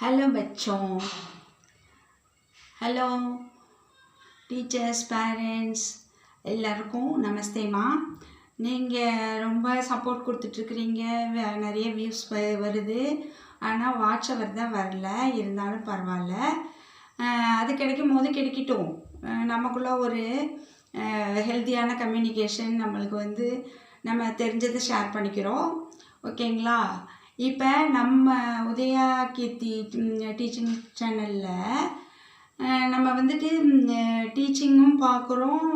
Hello बच्चों, hello teachers parents எல்லாருக்கும் நமஸ்தேம்மா. நீங்கள் ரொம்ப சப்போர்ட் கொடுத்துட்ருக்குறீங்க. நிறைய வியூஸ் வருது. ஆனால் வாட்ச் அவர் தான் வரல. இருந்தாலும் பரவாயில்ல, அது கிடைக்கும் போது கிடைக்கட்டும். நமக்குள்ள ஒரு ஹெல்த்தியான கம்யூனிகேஷன், நம்மளுக்கு நம்ம தெரிஞ்சதை ஷேர் பண்ணிக்கிறோம். ஓகேங்களா? இப்போ நம்ம உதயா கீர்த்தி டீச்சிங் சேனலில் நம்ம டீச்சிங்கும் பார்க்குறோம்,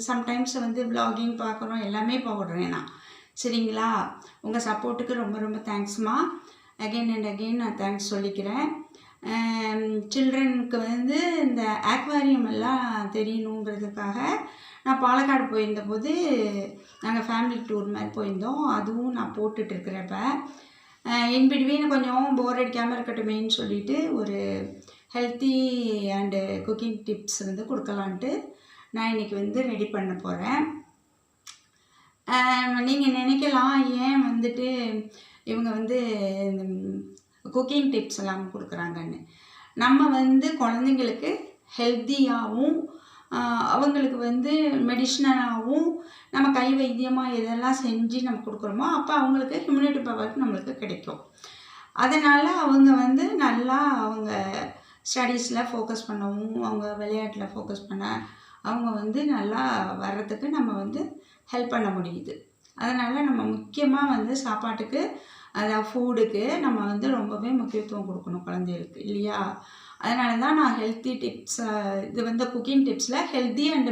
சம்டைம்ஸ் விலாகிங் பார்க்குறோம், எல்லாமே போடுறேன் நான். சரிங்களா? உங்கள் சப்போர்ட்டுக்கு ரொம்ப ரொம்ப தேங்க்ஸ்மா. அகெயின் அண்ட் அகெயின் நான் தேங்க்ஸ் சொல்லிக்கிறேன். சில்ட்ரனுக்கு இந்த ஆக்வாரியம் எல்லாம் தெரியணுங்கிறதுக்காக நான் பாலக்காடு போயிருந்தபோது நாங்கள் ஃபேமிலி டூர் மாதிரி போயிருந்தோம். அதுவும் நான் போட்டுட்ருக்கிறேன். இப்போ இன் பிட்வீன் கொஞ்சம் போர் அடிக்காமல் இருக்கட்டுமேன்னு சொல்லிவிட்டு ஒரு ஹெல்த்தி அண்டு குக்கிங் டிப்ஸ் கொடுக்கலான்ட்டு நான் இன்றைக்கி ரெடி பண்ண போகிறேன். நீங்கள் நினைக்கலாம், ஏன் இவங்க இந்த குக்கிங் டிப்ஸ் எல்லாம் கொடுக்குறாங்கன்னு. நம்ம குழந்தைங்களுக்கு ஹெல்த்தியாகவும் அவங்களுக்கு மெடிஷ்னலாகவும் நம்ம கை வைத்தியமாக எதெல்லாம் செஞ்சு நம்ம கொடுக்குறோமோ அப்போ அவங்களுக்கு இம்யூனிட்டி பவர் நம்மளுக்கு கிடைக்கும். அதனால் அவங்க நல்லா அவங்க ஸ்டடீஸில் ஃபோக்கஸ் பண்ணவும், அவங்க விளையாட்டில் ஃபோக்கஸ் பண்ண அவங்க நல்லா வர்றதுக்கு நம்ம ஹெல்ப் பண்ண முடியுது. அதனால் நம்ம முக்கியமாக சாப்பாட்டுக்கு, அதாவது ஃபுட்டுக்கு நம்ம ரொம்பவே முக்கியத்துவம் கொடுக்கணும் குழந்தைகளுக்கு, இல்லையா? அதனால தான் நான் ஹெல்த்தி டிப்ஸ், இது குக்கிங் டிப்ஸில் ஹெல்த்தி அண்டு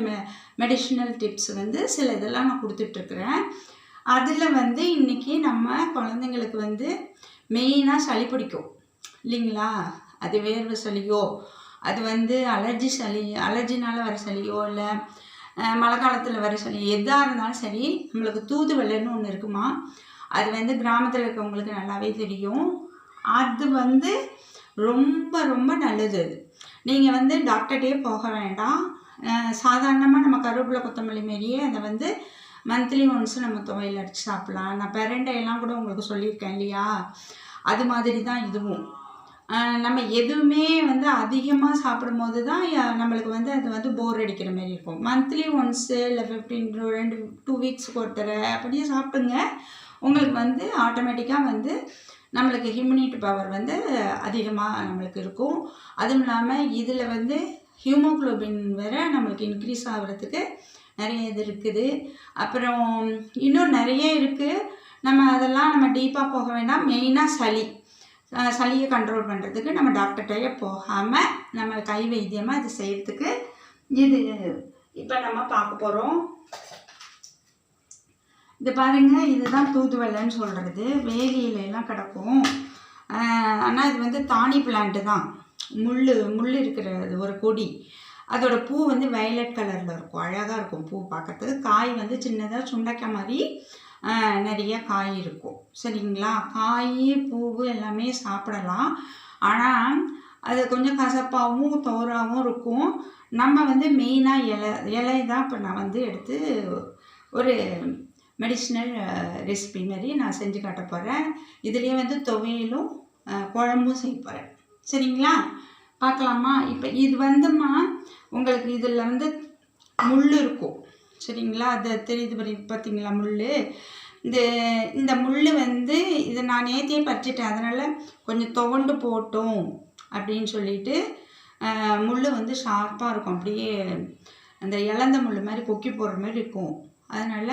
மெடிஷனல் டிப்ஸ் சில இதெல்லாம் நான் கொடுத்துட்ருக்குறேன். அதில் இன்றைக்கி நம்ம குழந்தைங்களுக்கு மெயினாக சளி பிடிக்கும், இல்லைங்களா? அது வேர்வை சளியோ, அது அலர்ஜினால் வர சளியோ, இல்லை மழை காலத்தில் வர சளி, எதாக இருந்தாலும் சரி, நம்மளுக்கு தூதுவளைன்னு ஒன்று இருக்குமா. அது கிராமத்தில் இருக்கவங்களுக்கு நல்லாவே தெரியும். அது ரொம்ப ரொம்ப நல்லது. அது நீங்கள் டாக்டர்கிட்டே போக வேண்டாம். சாதாரணமாக நம்ம கருவேப்பிலை கொத்தமல்லி மாரியே அதை மந்த்லி ஒன்ஸ் நம்ம துவையல் அடித்து சாப்பிட்லாம். நான் பெரண்டையெல்லாம் கூட உங்களுக்கு சொல்லியிருக்கேன், இல்லையா? அது மாதிரி தான் இதுவும். நம்ம எதுவுமே அதிகமாக சாப்பிடும் போது தான் நம்மளுக்கு அது போர் அடிக்கிற மாதிரி இருக்கும். மந்த்லி ஒன்ஸு இல்லை 2 வீக்ஸுக்கு ஒருத்தர் அப்படியே சாப்பிடுங்க. உங்களுக்கு ஆட்டோமேட்டிக்காக நம்மளுக்கு இம்யூனிட்டி பவர் அதிகமாக நம்மளுக்கு இருக்கும். அதுவும் இல்லாமல் இதில் ஹீமோக்ளோபின் வேறு நம்மளுக்கு இன்க்ரீஸ் ஆகிறதுக்கு நிறைய இது இருக்குது. அப்புறம் இன்னும் நிறைய இருக்குது. அதெல்லாம் நம்ம டீப்பாக போக வேண்டாம். மெயினாக சளியை கண்ட்ரோல் பண்ணுறதுக்கு நம்ம டாக்டர்கிட்டயே போகாமல் நம்ம கை வைத்தியமாக இது செய்கிறதுக்கு இது இப்போ நம்ம பார்க்க போகிறோம். இது பாருங்கள், இதுதான் தூதுவளைன்னு சொல்கிறது. வேலியிலெல்லாம் கிடக்கும். ஆனால் இது தானி பிளான்ட்டு தான். முள் இருக்கிறது ஒரு கொடி. அதோட பூ வயலட் கலரில் இருக்கும், அழகாக இருக்கும் பூ பார்க்கறதுக்கு. காய் சின்னதாக சுண்டைக்காய் மாதிரி நிறைய காய் இருக்கும். சரிங்களா? காய் பூவு எல்லாமே சாப்பிடலாம். ஆனால் அது கொஞ்சம் கசப்பாகவும் தோறாகவும் இருக்கும். நம்ம மெயினாக இலை தான் இப்போ நான் எடுத்து ஒரு மெடிஷ்னல் ரெசிபி மாதிரி நான் செஞ்சு காட்ட போகிறேன். இதுலேயே துவையலும் குழம்பும் செய்ய போகிறேன். சரிங்களா? பார்க்கலாமா? இப்போ இது உங்களுக்கு இதில் முள் இருக்கும். சரிங்களா? அது தெரியுது பார்த்தீங்களா முள்? இந்த முள் இதை நான் நேத்தியே பறிச்சிட்டேன். அதனால் கொஞ்சம் துவண்டு போட்டோம் அப்படின்னு சொல்லிட்டு முள் ஷார்ப்பாக இருக்கும். அப்படியே அந்த இலந்த முள் மாதிரி கொக்கி போடுற மாதிரி இருக்கும். அதனால்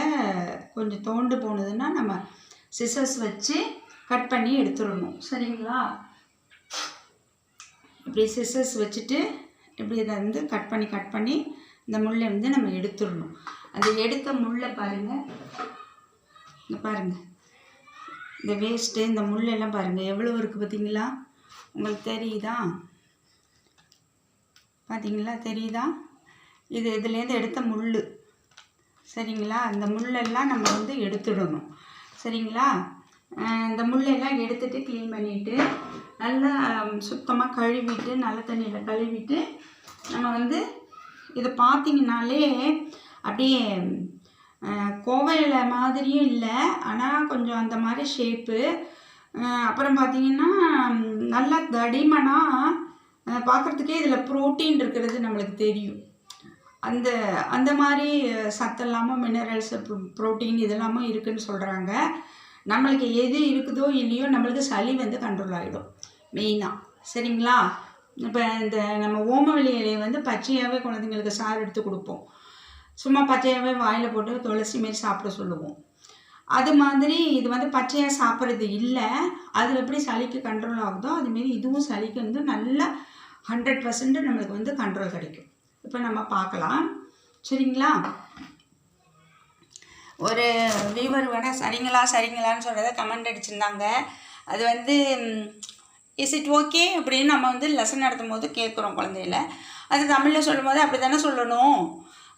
கொஞ்சம் தோண்டு போனதுன்னா நம்ம சிசர்ஸ் வச்சு கட் பண்ணி எடுத்துடணும். சரிங்களா? இப்படி சிசர்ஸ் வச்சுட்டு இப்படி இதை கட் பண்ணி இந்த முள்ளை நம்ம எடுத்துடணும். அது எடுத்த முள்ளை பாருங்கள், இங்கே பாருங்கள், இந்த வேஸ்ட்டு, இந்த முள்ளெல்லாம் பாருங்கள் எவ்வளோ இருக்குது பார்த்தீங்களா? உங்களுக்கு தெரியுதா? பார்த்தீங்களா? தெரியுதா? இதுலேருந்து எடுத்த முள். சரிங்களா? இந்த முள்ளெல்லாம் நம்ம எடுத்துடணும். சரிங்களா? இந்த முள்ளெல்லாம் எடுத்துகிட்டு க்ளீன் பண்ணிவிட்டு நல்லா சுத்தமாக கழுவிட்டு, நல்ல தண்ணியில் கழுவிட்டு நம்ம இதை பார்த்திங்கனாலே அப்படியே கோவையில் மாதிரியும் இல்லை, ஆனால் கொஞ்சம் அந்த மாதிரி ஷேப்பு. அப்புறம் பார்த்திங்கன்னா நல்லா தடிமனாக பார்க்குறதுக்கே இதில் ப்ரோட்டீன் இருக்கிறது நம்மளுக்கு தெரியும். அந்த அந்த மாதிரி சத்தெல்லாமும் மினரல்ஸ் ப்ரோட்டீன் இதெல்லாமும் இருக்குதுன்னு சொல்கிறாங்க. நம்மளுக்கு எது இருக்குதோ இல்லையோ நம்மளுக்கு சளி வந்து கண்ட்ரோல் ஆகிடும் மெயினாக. சரிங்களா? இப்போ இந்த நம்ம ஓமவல்லி இலையை வந்து பச்சையாகவே குழந்தைங்களுக்கு சாறு எடுத்து கொடுப்போம். சும்மா பச்சையாகவே வாயில் போட்டு துளசி மாரி சாப்பிட சொல்லுவோம். அது மாதிரி இது வந்து பச்சையாக சாப்பிட்றது இல்லை. அது எப்படி சளிக்கு கண்ட்ரோல் ஆகுதோ அதுமாரி இதுவும் சளிக்கு வந்து நல்லா 100% நம்மளுக்கு வந்து கண்ட்ரோல் கிடைக்கும். இப்போ நம்ம பார்க்கலாம். சரிங்களா? ஒரு வியூவர் வேணால் சரிங்களான்னு சொல்கிறத கமெண்ட் அடிச்சிருந்தாங்க. அது வந்து இஸ் இட் ஓகே அப்படின்னு நம்ம வந்து லெசன் நடத்தும் போது கேட்குறோம் குழந்தையில. அது தமிழில் சொல்லும் போது அப்படி தானே சொல்லணும்.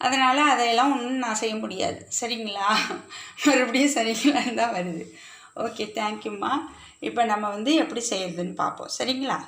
அதனால் அதையெல்லாம் ஒன்றும் நான் செய்ய முடியாது. சரிங்களா? மறுபடியும் சரிங்களான்னு தான் வருது. ஓகே, தேங்க்யூம்மா. இப்போ நம்ம வந்து எப்படி செய்கிறதுன்னு பார்ப்போம். சரிங்களா?